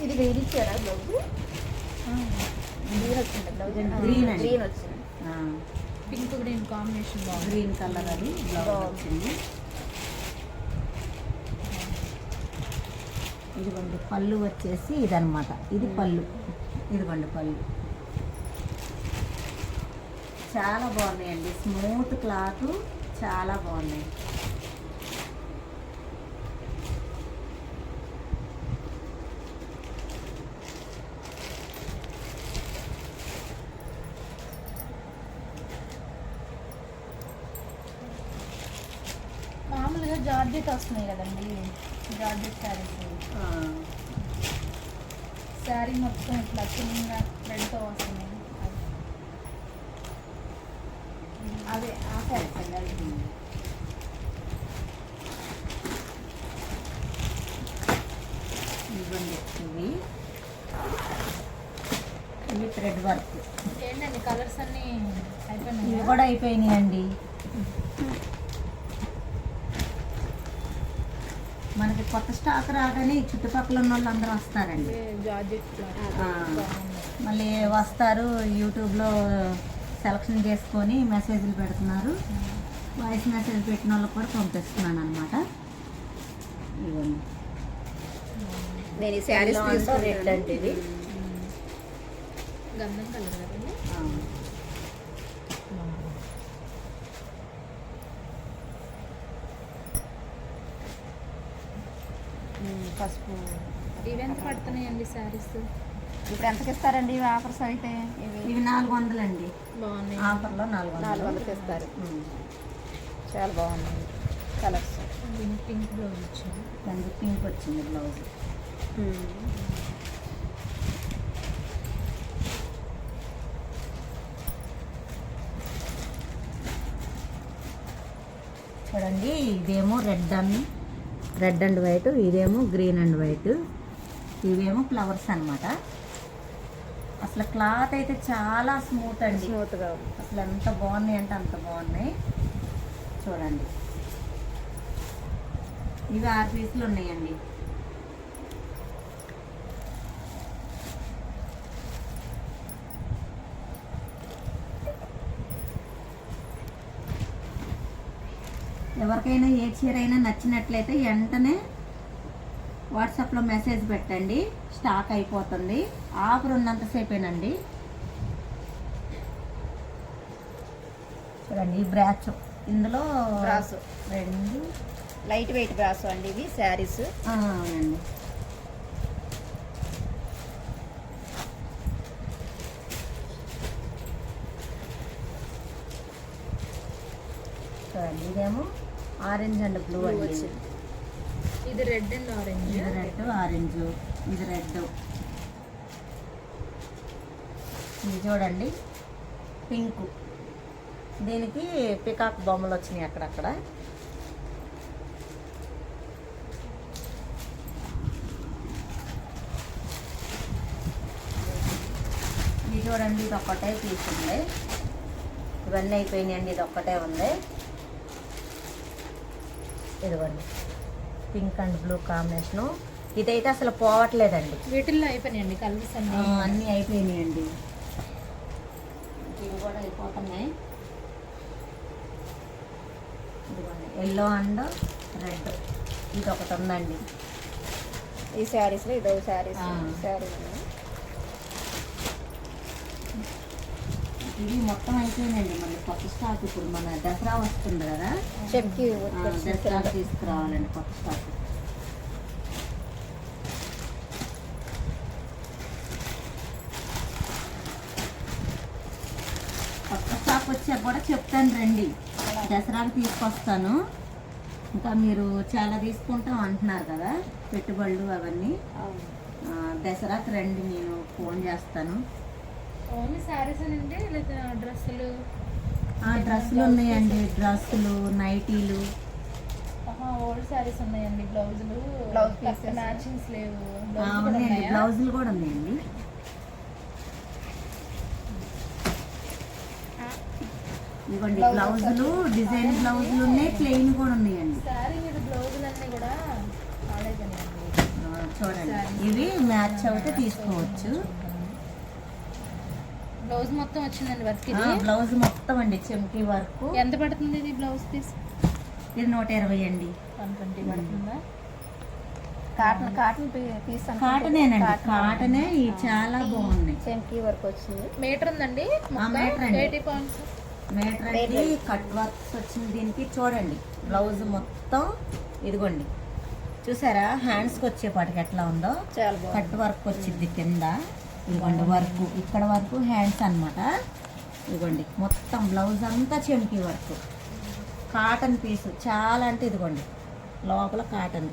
[SPEAKER 4] ఇది గ్రీన్ ఇచ్చారా బ్లౌజ్? గ్రీన్ వచ్చింది బ్లౌజ్.
[SPEAKER 2] గ్రీన్ అండి.
[SPEAKER 4] గ్రీన్ వచ్చింది.
[SPEAKER 3] పింక్ గ్రీన్ కాంబినేషన్ బాగుంది.
[SPEAKER 2] గ్రీన్ కలర్ అది బ్లౌజ్ వచ్చింది. ఇదిగోండి పళ్ళు వచ్చేసి ఇదనమాట. ఇది పళ్ళు. ఇదిగోండి పళ్ళు. చాలా బాగున్నాయండి. స్మూత్ క్లాత్ చాలా బాగున్నాయి.
[SPEAKER 3] మామూలుగా జార్జెట్ వస్తున్నాయి కదండి, జార్జెట్ శారీస్. శారీ మొత్తం ఇట్లా చిన్న థ్రెడ్తో వస్తున్నాయి.
[SPEAKER 2] అదే ఆ శారీస్ అండి అవి. ఇవ్వండి ఇవి థ్రెడ్ వర్క్.
[SPEAKER 3] ఏంటండి కలర్స్ అన్నీ
[SPEAKER 2] ఇవి
[SPEAKER 3] అయిపోయినాయి?
[SPEAKER 2] కూడా అయిపోయినాయండి. మనకి కొత్త స్టాక్ రాగానే ఈ చుట్టుపక్కల ఉన్న వాళ్ళు అందరూ వస్తారండి.
[SPEAKER 3] జార్జెట్
[SPEAKER 2] మళ్ళీ వస్తారు, యూట్యూబ్లో సెలక్షన్ చేసుకొని మెసేజ్లు పెడుతున్నారు. వాయిస్ మెసేజ్ పెట్టిన వాళ్ళకి కూడా పంపిస్తున్నాను అనమాట. ఇవ్వండి
[SPEAKER 1] నేను ఈ శారీస్
[SPEAKER 2] రెడ్ అంటే ఇది.
[SPEAKER 3] గంధం కలర్ కదండి.
[SPEAKER 1] పసుపు.
[SPEAKER 3] ఇవెంత పడుతున్నాయండి శారీస్?
[SPEAKER 1] ఇప్పుడు ఎంతకి ఇస్తారండి ఇవి ఆఫర్స్ అయితే?
[SPEAKER 2] ఇవి 400 అండి.
[SPEAKER 3] బాగున్నాయి.
[SPEAKER 2] ఆఫర్లో 400.
[SPEAKER 1] 400కి ఇస్తారు. చాలా బాగున్నాయి కలర్స్.
[SPEAKER 3] దీనికి పింక్ బ్లౌజ్ వచ్చింది.
[SPEAKER 2] దానికి పింక్ వచ్చింది బ్లౌజ్. చూడండి, ఇదేమో రెడ్ అండ్ వైట్, ఇదేమో గ్రీన్ అండ్ వైట్, ఇవేమో ఫ్లవర్స్ అన్నమాట. అసలు క్లాత్ అయితే చాలా స్మూత్ అండి.
[SPEAKER 1] స్మూత్గా
[SPEAKER 2] అసలు ఎంత బాగున్నాయి అంటే అంత బాగున్నాయి. చూడండి, ఇవి 6 పీసులు ఉన్నాయండి. ఎవరికైనా ఏ చీర అయినా నచ్చినట్లయితే వెంటనే వాట్సాప్లో మెసేజ్ పెట్టండి, స్టాక్ అయిపోతుంది. ఆఫర్ ఉన్నంతసేపేనండి. చూడండి, ఈ బ్రాచ్ ఇందులో
[SPEAKER 1] బ్రాస్
[SPEAKER 2] 2
[SPEAKER 1] లైట్ వెయిట్ బ్రాస్ అండి ఇవి శారీస్.
[SPEAKER 2] అవునండి. చూడండి, ఇదేమో ఆరెంజ్ అండ్ బ్లూ అండి.
[SPEAKER 1] వచ్చింది.
[SPEAKER 3] ఇది రెడ్ అండ్ ఆరెంజ్.
[SPEAKER 2] ఇది రెడ్, ఆరెంజ్, ఇది రెడ్. ఇది చూడండి పింక్. దీనికి పికాక్ బొమ్మలు వచ్చినాయి అక్కడక్కడ. ఇది చూడండి, ఇది ఒక్కటే తీసుకుంది. ఇవన్నీ అయిపోయినాయండి, ఇది ఒక్కటే ఉంది. ఇదిగోండి, పింక్ అండ్ బ్లూ కాంబినేషను. ఇదైతే అసలు పోవట్లేదండి.
[SPEAKER 3] వీటిల్లో అయిపోయినాయండి కలర్స్ అన్నీ.
[SPEAKER 2] అన్నీ అయిపోయినాయండి. ఇవి కూడా అయిపోతున్నాయి. ఇదిగోండి, ఎల్లో అండ్ రెడ్, ఇది ఒకటి ఉందండి.
[SPEAKER 1] ఈ శారీస్లో ఇదో శారీస్. శారీ
[SPEAKER 2] ఇది మొత్తం అయిపోయినాయండి. మళ్ళీ కొత్త స్టాక్ ఇప్పుడు మన దసరా వస్తుంది కదా,
[SPEAKER 1] చెక్కి
[SPEAKER 2] దసరా తీసుకురావాలండి కొత్త స్టాక్. కొత్త స్టాక్ వచ్చాక కూడా చెప్తాను రండి, దసరాకి తీసుకొస్తాను. ఇంకా మీరు చాలా తీసుకుంటాం అంటున్నారు కదా పెట్టుబడులు అవన్నీ. దసరాకి రండి, నేను ఫోన్ చేస్తాను.
[SPEAKER 3] ఓన్లీ శారీస్ అండి లేదా డ్రెస్సులు?
[SPEAKER 2] డ్రెస్సులు ఉన్నాయండి, డ్రెస్సులు, నైటీలు.
[SPEAKER 3] ఓల్డ్ శారీస్ ఉన్నాయండి. బ్లౌజులు,
[SPEAKER 1] బ్లౌజ్ పీసెస్.
[SPEAKER 3] మ్యాచింగ్స్ లేవు.
[SPEAKER 2] ఉన్నాయండి, బ్లౌజులు కూడా ఉన్నాయండి. ఇదిగోండి, బ్లౌజులు, డిజైన్ బ్లౌజులు ఉన్నాయి, ప్లెయిన్ కూడా ఉన్నాయండి.
[SPEAKER 3] శారీ మీద బ్లౌజులన్నీ కూడా కాలేదండి.
[SPEAKER 2] చూడండి, ఇవి మ్యాచ్ అవుతే తీసుకోవచ్చు.
[SPEAKER 3] బ్లౌజ్ మొత్తం వచ్చిందండి వర్క్.
[SPEAKER 2] బ్లౌజ్ మొత్తం అండి చెంకి వర్క్.
[SPEAKER 3] ఎంత పడుతుంది ఇది బ్లౌజ్ పీస్?
[SPEAKER 2] ఇది 120 అండి.
[SPEAKER 3] 120 పడుతుందా?
[SPEAKER 1] కాటన్ పీస్
[SPEAKER 2] కాటనేనండి, కాటనే. ఇవి చాలా బాగున్నాయి.
[SPEAKER 1] చెంకీ వర్క్ వచ్చింది.
[SPEAKER 3] మీటర్ ఉందండి.
[SPEAKER 2] మీటర్ అండి.
[SPEAKER 3] 80 పాయింట్స్.
[SPEAKER 2] మీటర్ అండి. కట్ వర్క్స్ వచ్చింది దీనికి. చూడండి, బ్లౌజ్ మొత్తం ఇదిగోండి, చూసారా హ్యాండ్స్కి వచ్చేపాటికి ఎట్లా ఉందో.
[SPEAKER 1] చాలా బాగుంది.
[SPEAKER 2] కట్ వర్క్ వచ్చింది కింద. ఇదిగోండి వర్క్ ఇక్కడ వరకు హ్యాండ్స్ అన్నమాట. ఇదిగోండి మొత్తం బ్లౌజ్ అంతా చెంకి వర్క్. కాటన్ పీసు చాలా అంటే ఇదిగోండి లోపల కాటన్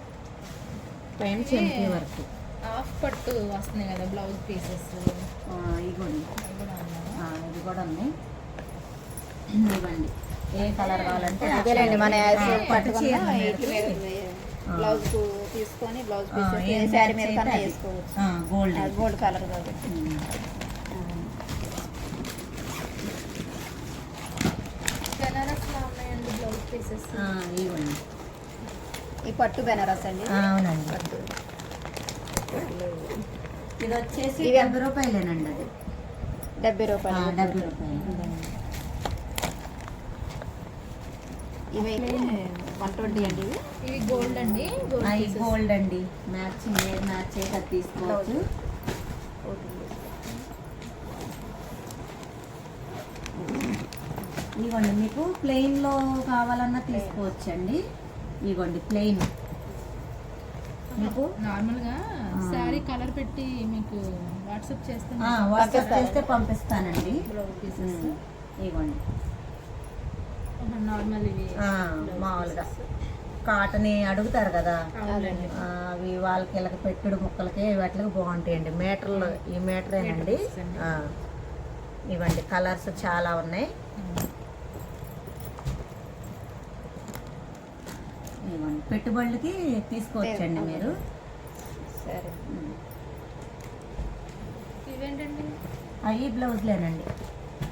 [SPEAKER 2] పైన చెంకి వరకు
[SPEAKER 3] హాఫ్ పట్టు వస్తున్నాయి కదా బ్లౌజ్ పీసెస్
[SPEAKER 2] ఇదిగోండి
[SPEAKER 3] కూడా ఉన్నాయి.
[SPEAKER 2] ఇది కూడా ఉంది. ఇవ్వండి ఏ కలర్ కావాలంటే ఆ
[SPEAKER 1] అదేలేండి మన
[SPEAKER 2] colour. పట్టు చీర
[SPEAKER 1] బ్లౌజ్ తీసుకొని బ్లౌజ్ పీస్ శారీ మీద కన్నా వేసుకోవచ్చు.
[SPEAKER 2] గోల్డ్
[SPEAKER 1] గోల్డ్ కలర్ కాబట్టి
[SPEAKER 3] బెనారస్లో ఉన్నాయండి బ్లౌజ్ పీసెస్.
[SPEAKER 2] ఇవ్వండి.
[SPEAKER 1] ఈ పట్టు బెనారస్ అండి.
[SPEAKER 2] అవునండి.
[SPEAKER 1] పట్టు
[SPEAKER 2] ఇది వచ్చేసి
[SPEAKER 1] ఇవి
[SPEAKER 2] 70 రూపాయలేనండి. అది
[SPEAKER 1] 70 రూపాయలు.
[SPEAKER 2] 70 రూపాయలు.
[SPEAKER 1] ఇవి 120 అండి. ఇవి
[SPEAKER 3] ఇవి గోల్డ్ అండి. గోల్డ్
[SPEAKER 2] అవి
[SPEAKER 3] పీసెస్.
[SPEAKER 2] గోల్డ్ అండి. మ్యాచింగ్ మ్యాచ్ చేసి అది తీసుకోవచ్చు. ఇదిగోండి మీకు ప్లెయిన్లో కావాలన్నా తీసుకోవచ్చు అండి. ఇదిగోండి ప్లెయిన్ మీకు
[SPEAKER 3] నార్మల్గా శారీ కలర్ పెట్టి మీకు వాట్సాప్ చేస్తాను.
[SPEAKER 2] వాట్సాప్ చేస్తే పంపిస్తానండి.
[SPEAKER 3] బ్లౌజ్ పీసెస్
[SPEAKER 2] ఇవ్వండి.
[SPEAKER 3] నార్మల్ ఇవి
[SPEAKER 2] మామూలుగా కాటన్ అడుగుతారు కదా,
[SPEAKER 3] అవునండి.
[SPEAKER 2] అవి వాళ్ళకి ఇలాగ పెట్టుడు ముక్కలకి వాటికి బాగుంటాయండి. మీటర్లు ఈ మీటరేనండి. ఇవ్వండి కలర్స్ చాలా ఉన్నాయి. ఇవ్వండి పెట్టుబడులకి తీసుకోవచ్చండి మీరు.
[SPEAKER 1] సరే.
[SPEAKER 3] ఇవేంటండి?
[SPEAKER 2] అవి బ్లౌజ్లేనండి.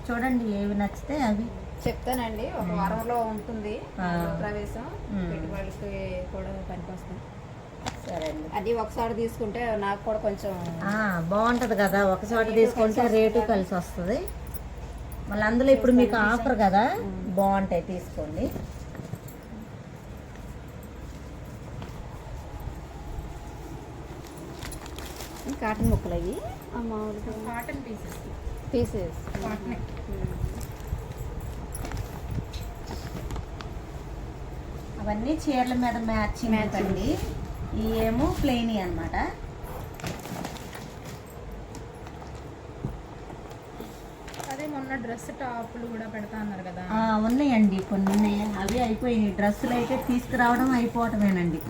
[SPEAKER 2] చూడండి ఏవి నచ్చితే అవి
[SPEAKER 1] చెప్తానండి. ఒక వారంలో ఉంటుంది
[SPEAKER 2] ఆ.
[SPEAKER 1] ప్రవేశం.
[SPEAKER 2] మ్మ్.
[SPEAKER 1] పెట్టుబడులకి కూడా పనికొస్తాం.
[SPEAKER 2] సరే అండి.
[SPEAKER 1] అది ఒకసారి తీసుకుంటే నాకు కూడా కొంచెం
[SPEAKER 2] బాగుంటుంది కదా, ఒక చోట తీసుకుంటే రేటు కలిసి వస్తుంది. మళ్ళీ అందులో ఇప్పుడు మీకు ఆఫర్ కదా, బాగుంటాయి తీసుకోండి.
[SPEAKER 1] కాటన్ ముక్కలు అవి మామూలుగా
[SPEAKER 3] కాటన్ పీసెస్.
[SPEAKER 1] పీసెస్.
[SPEAKER 3] కాటన్.
[SPEAKER 2] అవన్నీ చీరల మీద మ్యాచింగ్ అండి. ఈ ఏమో ప్లెయిన్ అన్నమాట.
[SPEAKER 3] అదే మొన్న డ్రెస్ టాప్లు కూడా పెడతా అన్నారు కదా.
[SPEAKER 2] ఉన్నాయండి కొన్ని ఉన్నాయి. అవి అయిపోయినాయి. డ్రెస్సులు అయితే తీసుకురావడం అయిపోవటమేనండి.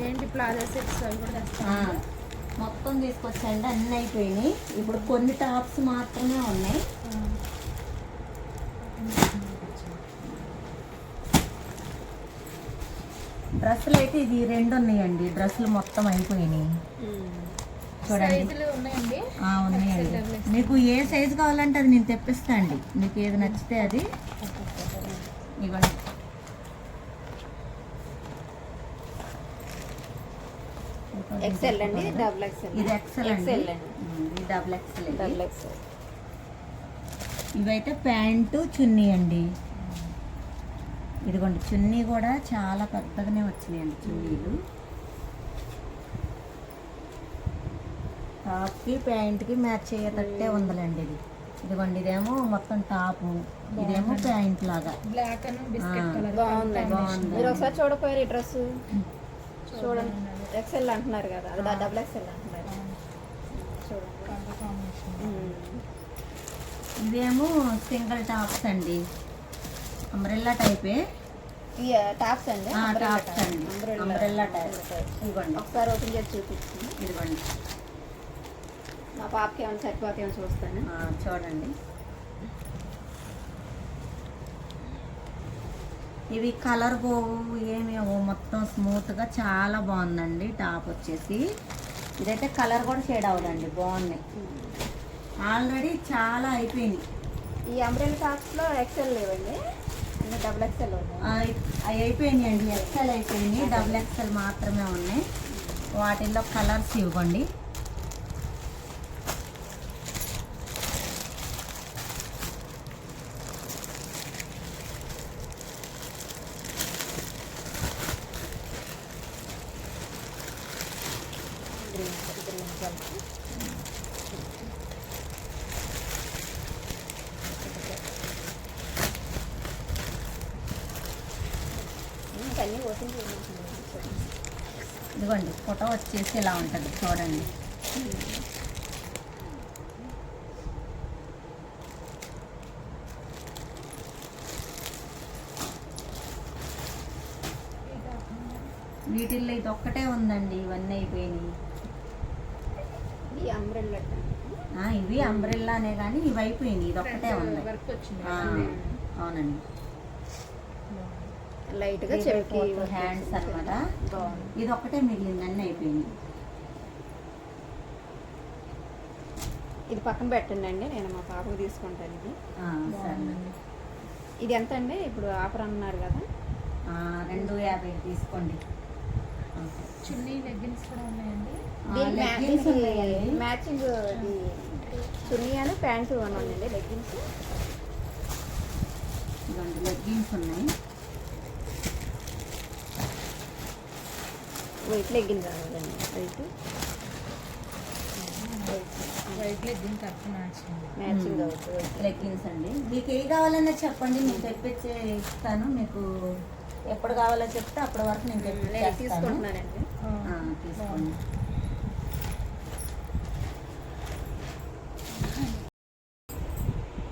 [SPEAKER 3] ఏంటి ప్లాజో సెట్స్ అవి కూడా తెస్తాను.
[SPEAKER 2] మొత్తం తీసుకొచ్చండి, అన్నీ అయిపోయినాయి. ఇప్పుడు కొన్ని టాప్స్ మాత్రమే ఉన్నాయి. డ్రెస్సులు అయితే ఇది 2 ఉన్నాయండి. డ్రెస్సులు మొత్తం అయిపోయినాయి. చూడండి.
[SPEAKER 3] సైజులు ఉన్నాయండి.
[SPEAKER 2] ఉన్నాయండి. మీకు ఏ సైజు కావాలంటే అది నేను తెప్పిస్తా అండి. మీకు ఏది నచ్చితే అది ఇవ్వండి.
[SPEAKER 1] ఎక్సెల్ అండి. Double XL.
[SPEAKER 2] ఇది ఎక్సెల్ అండి.
[SPEAKER 1] ఎక్సెల్ అండి.
[SPEAKER 2] ఇది డబుల్ ఎక్సెల్.
[SPEAKER 1] Double XL.
[SPEAKER 2] ఇవైతే ప్యాంటు చున్నీ అండి. ఇదిగోండి చున్నీ కూడా చాలా పెద్దగానే వచ్చినాయండి చున్నీలు. టాప్కి ప్యాంట్కి మ్యాచ్ అయ్యేటట్టే ఉందండి ఇది. ఇదిగోండి ఇదేమో మొత్తం టాపు, ఇదేమో ప్యాంట్ లాగా.
[SPEAKER 3] బ్లాక్ అండ్ బిస్కెట్ కలర్
[SPEAKER 1] బాగుంది.
[SPEAKER 2] బాగుంది.
[SPEAKER 1] మీరు ఒకసారి చూడకపోయారు ఈ డ్రెస్. చూడండి. ఎక్సెల్ అంటున్నారు కదా, అది డబుల్ ఎక్సెల్ అంటున్నారు. చూడండి.
[SPEAKER 3] Colour combination.
[SPEAKER 2] ఇదేమో సింగిల్ టాప్స్ అండి. అంబ్రెల్లా టైపే.
[SPEAKER 1] ఈ టాప్స్ అండి.
[SPEAKER 2] టాప్స్ అండి. Umbrella type. ఇదిగోండి
[SPEAKER 1] ఒకసారి ఓపెన్ చేసి చూపించింది.
[SPEAKER 2] ఇదిగోండి.
[SPEAKER 1] మా పాపకి ఏమైనా సరిపోతాయని చూస్తాను.
[SPEAKER 2] చూడండి. ఇవి కలర్ పోవు ఏమేవో, మొత్తం స్మూత్గా చాలా బాగుందండి. టాప్ వచ్చేసి ఇదైతే కలర్ కూడా షేడ్ అవ్వదండి. బాగున్నాయి. ఆల్రెడీ చాలా అయిపోయినాయి.
[SPEAKER 1] ఈ అంబ్రెల్లా టాప్స్లో ఎక్సెల్ లేవండి, అన్నీ డబుల్ ఎక్సెల్ ఉన్నాయి.
[SPEAKER 2] అవి అయిపోయినాయి అండి. ఎక్సెల్ అయిపోయినాయి. డబుల్ ఎక్సెల్ మాత్రమే ఉన్నాయి. వాటిల్లో కలర్స్ ఇవ్వండి.
[SPEAKER 1] అన్నీ ఓపెన్ చేయాలి.
[SPEAKER 2] ఇదిగోండి ఫోటో వచ్చేసి ఇలా ఉంటుంది చూడండి. వీటిల్లో ఇది ఒక్కటే ఉందండి, ఇవన్నీ అయిపోయినాయి.
[SPEAKER 1] ఈ అంబ్రెల్లా
[SPEAKER 2] ఇవి అంబ్రెల్లానే కానీ ఇవి అయిపోయినాయి, ఇది ఒక్కటే ఉంది.
[SPEAKER 3] వర్క్ వచ్చింది
[SPEAKER 2] ఆ, అవునండి.
[SPEAKER 1] లైట్గా చెవికి
[SPEAKER 2] హ్యాండ్స్ అన్నమాట.
[SPEAKER 1] బాగుంది.
[SPEAKER 2] ఇది ఒక్కటే మిగిలింది, అన్నీ అయిపోయినాయి.
[SPEAKER 1] ఇది పక్కన పెట్టండి అండి, నేను మా పాపకు తీసుకుంటాను. ఇది
[SPEAKER 2] సరే.
[SPEAKER 1] ఇది ఎంత అండి ఇప్పుడు ఆఫర్ అన్నారు కదా?
[SPEAKER 2] 250 తీసుకోండి.
[SPEAKER 3] చున్నీ లెగ్గిన్స్ కూడా ఉన్నాయండి.
[SPEAKER 2] leggings ఉన్నాయండి.
[SPEAKER 1] మ్యాచింగ్ చున్నీ అని ప్యాంటు అని ఉందండి. లెగ్గిన్స్
[SPEAKER 2] ఇదిగోండి, లెగ్గిన్స్ ఉన్నాయి.
[SPEAKER 1] వైట్ లెగ్గిన్ కావాలండి.
[SPEAKER 3] వైట్ లెగ్గిన్ కరెక్ట్
[SPEAKER 1] మ్యాచింగ్ అవుతుంది.
[SPEAKER 2] లెగ్గిన్స్ అండి. మీకు ఏ కావాలన్నా చెప్పండి, నేను తెప్పించి ఇస్తాను. మీకు ఎప్పుడు కావాలో చెప్తే అప్పటి వరకు నేను
[SPEAKER 1] నేను
[SPEAKER 2] తెప్పించేస్తాను.
[SPEAKER 1] తీసుకుంటున్నానండి.
[SPEAKER 2] తీసుకోండి.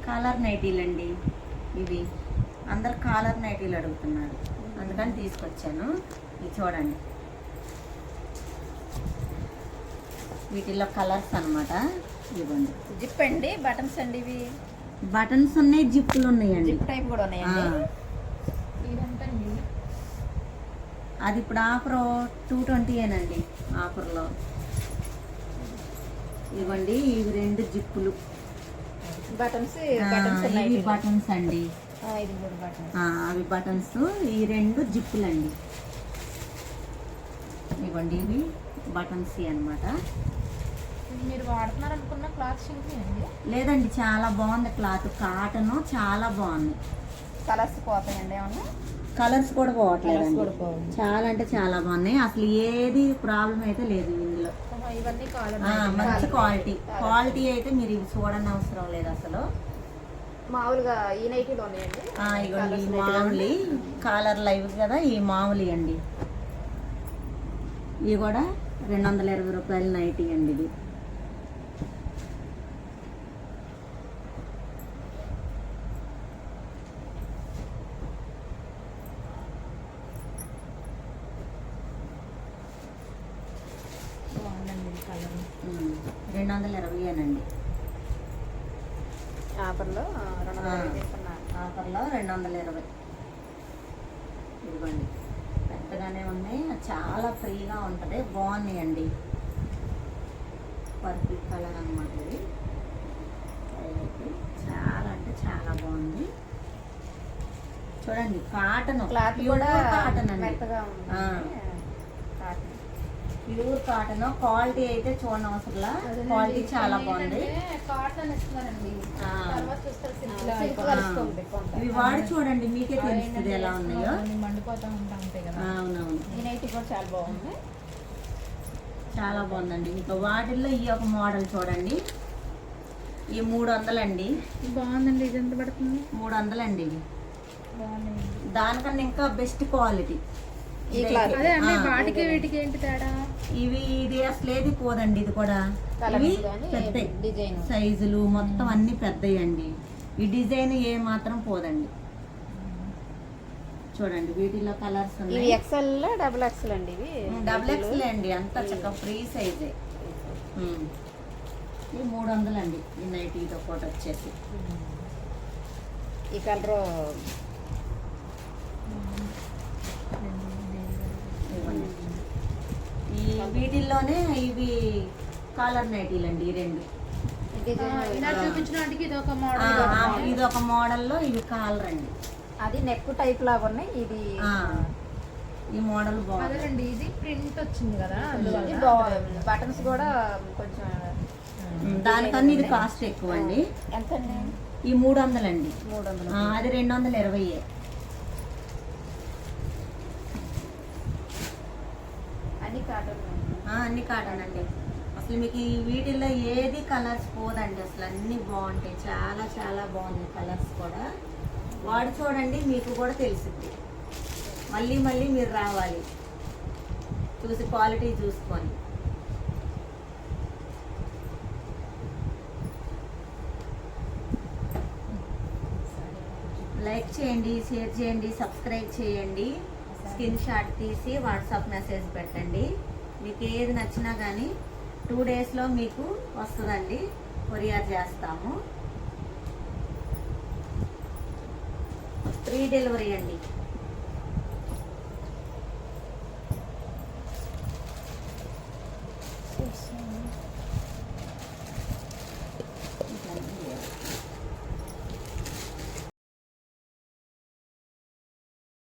[SPEAKER 2] కాలర్ నైటీలు అండి ఇవి. అందరు కాలర్ నైటీలు అడుగుతున్నారు, అందుకని తీసుకొచ్చాను. ఇది చూడండి, వీటిల్లో కలర్స్ అన్నమాట. ఇవ్వండి.
[SPEAKER 1] జిప్ అండి, బటన్స్ అండి. ఇవి
[SPEAKER 2] బటన్స్ ఉన్నాయి, జిప్పులు ఉన్నాయండి.
[SPEAKER 1] జిప్ టైప్ కూడా ఉన్నాయండి.
[SPEAKER 3] ఇదంతండి.
[SPEAKER 2] అది ఇప్పుడు ఆఫర్ 220 ఆఫర్లో. ఇవ్వండి, ఇవి 2 జిప్పులు.
[SPEAKER 1] బటన్స్
[SPEAKER 2] ఇవి బటన్స్ అండి.
[SPEAKER 1] ఇది కూడా బటన్స్.
[SPEAKER 2] అవి బటన్స్. ఈ 2 జిప్పులు అండి. ఇవ్వండి, ఇవి బటన్స్ అన్నమాట.
[SPEAKER 3] మీరు వాడుతున్నారు అనుకున్న క్లాత్ షింక్ అండి?
[SPEAKER 2] లేదండి, చాలా బాగుంది క్లాత్. కాటన్ చాలా బాగుంది.
[SPEAKER 1] కలర్స్ పోతాయండి ఏమన్నా?
[SPEAKER 2] కలర్స్ కూడా పోవట్లేదండి.
[SPEAKER 1] కూడా బాగుంది.
[SPEAKER 2] చాలా అంటే చాలా బాగున్నాయి. అసలు ఏది ప్రాబ్లం అయితే లేదు ఇందులో.
[SPEAKER 3] ఇవన్నీ కాలర్
[SPEAKER 2] మంచి క్వాలిటీ అయితే మీరు ఇవి చూడని అవసరం లేదు అసలు.
[SPEAKER 1] మామూలుగా ఈ నైటీలు ఉన్నాయండి.
[SPEAKER 2] ఇగోండి, ఈ మామూలు కాలర్ లైవ్ కదా, ఈ మామూలు అండి. ఇవి కూడా 220 రూపాయల నైటీ అండి. ఇది
[SPEAKER 3] బాగుందండి ఈ కలర్.
[SPEAKER 2] 220
[SPEAKER 1] ఆఫర్లో 220 తీసుకున్నాను.
[SPEAKER 2] ఆఫర్లో 220. ఇదిగోండి, పెద్దగానే ఉన్నాయి, చాలా ఫ్రీగా ఉంటుంది. బాగున్నాయండి. పర్పుల్ కలర్ అన్నమాట ఇది. చాలా అంటే చాలా బాగుంది. చూడండి, కాటన్,
[SPEAKER 1] క్లాత్
[SPEAKER 2] ప్యూర్
[SPEAKER 1] కూడా
[SPEAKER 2] కాటన్ అండి.
[SPEAKER 1] మెత్తగా ఉంది. కాటన్.
[SPEAKER 2] Pure cotton. క్వాలిటీ అయితే చూడనవసరంలా, క్వాలిటీ చాలా బాగుంది.
[SPEAKER 3] కాటన్ ఇస్తున్నారండి.
[SPEAKER 2] ఆ.
[SPEAKER 3] తర్వాత చూస్తారు
[SPEAKER 1] సిల్క్
[SPEAKER 3] సిల్క్
[SPEAKER 1] కలుస్తుంది కొంత.
[SPEAKER 2] ఇవి వాడి చూడండి, మీకే తెలుస్తుంది ఎలా ఉన్నాయో.
[SPEAKER 3] మండిపోతా ఉంటాయి కదా.
[SPEAKER 2] అవునవును,
[SPEAKER 1] ఈ నైటీ కూడా చాలా బాగుంది.
[SPEAKER 2] చాలా బాగుందండి. ఇంకా వాటిల్లో ఈ ఒక మోడల్ చూడండి, ఈ 300 అండి.
[SPEAKER 3] బాగుందండి. ఇది ఎంత పడుతుంది?
[SPEAKER 2] 300 అండి. ఇవి
[SPEAKER 3] బాగుంది.
[SPEAKER 2] దానికన్నా ఇంకా బెస్ట్ క్వాలిటీ.
[SPEAKER 1] ఈ క్లాత్.
[SPEAKER 3] అదే అండి, వాటికి వీటికి ఏంటి తేడా?
[SPEAKER 2] ఇవి ఇది అసలు ఏది పోదండి. ఇది కూడా
[SPEAKER 1] Colours
[SPEAKER 2] ఇవి
[SPEAKER 1] కానీ
[SPEAKER 2] పెద్ద
[SPEAKER 1] డిజైన్.
[SPEAKER 2] సైజులు మొత్తం అన్ని పెద్దవి అండి. ఈ డిజైన్ ఏ మాత్రం పోదండి. చూడండి, వీటిలో కలర్స్
[SPEAKER 1] ఇవి
[SPEAKER 2] ఉన్నాయి.
[SPEAKER 1] ఎక్సెల్ డబుల్ ఎక్సెల్ అండి. ఇవి
[SPEAKER 2] డబుల్ ఎక్స్ఎల్ అండి, అంత చక్కగా ఫ్రీ సైజే. ఇది 300 అండి. ఈ నైట్ ఇది ఒకటి వచ్చేసి.
[SPEAKER 1] ఈ కలర్
[SPEAKER 2] ఇవ్వండి. ఈ వీటిల్లోనే ఇవి కాలర్ నైటీలు అండి, ఈ 2.
[SPEAKER 3] ఇలా చూపించిన వాటికి ఇది ఒక మోడల్.
[SPEAKER 2] ఇది ఒక మోడల్లో ఇవి కాలర్ అండి.
[SPEAKER 1] అది నెక్ టైప్ లాగా ఉన్నాయి. ఇది
[SPEAKER 2] ఈ మోడల్ బాగుంది.
[SPEAKER 3] అదేనండి, ఇది ప్రింట్ వచ్చింది కదా,
[SPEAKER 1] ఇది బాగుంది. బటన్స్ కూడా కొంచెం
[SPEAKER 2] దానికన్నా ఇది కాస్ట్ ఎక్కువ అండి.
[SPEAKER 1] ఎంత అండి?
[SPEAKER 2] ఈ 300 అండి.
[SPEAKER 1] 300.
[SPEAKER 2] అది 220.
[SPEAKER 1] అన్ని కాటన్.
[SPEAKER 2] అన్ని కాటన్ అండి. అసలు మీకు ఈ వీటిల్లో ఏది కలర్స్ పోదండి, అసలు అన్నీ బాగుంటాయి. చాలా చాలా బాగుంది కలర్స్ కూడా. వాడు చూడండి, మీకు కూడా తెలుస్తుంది. మళ్ళీ మళ్ళీ మీరు రావాలి చూసి, క్వాలిటీ చూసుకొని. లైక్ చేయండి, షేర్ చేయండి, సబ్స్క్రైబ్ చేయండి. స్క్రీన్ షాట్ తీసి వాట్సాప్ మెసేజ్ పెట్టండి. మీకు ఏది నచ్చినా కానీ 2 డేస్లో మీకు వస్తుందండి, కొరియర్ చేస్తాము. ఫ్రీ డెలివరీ అండి.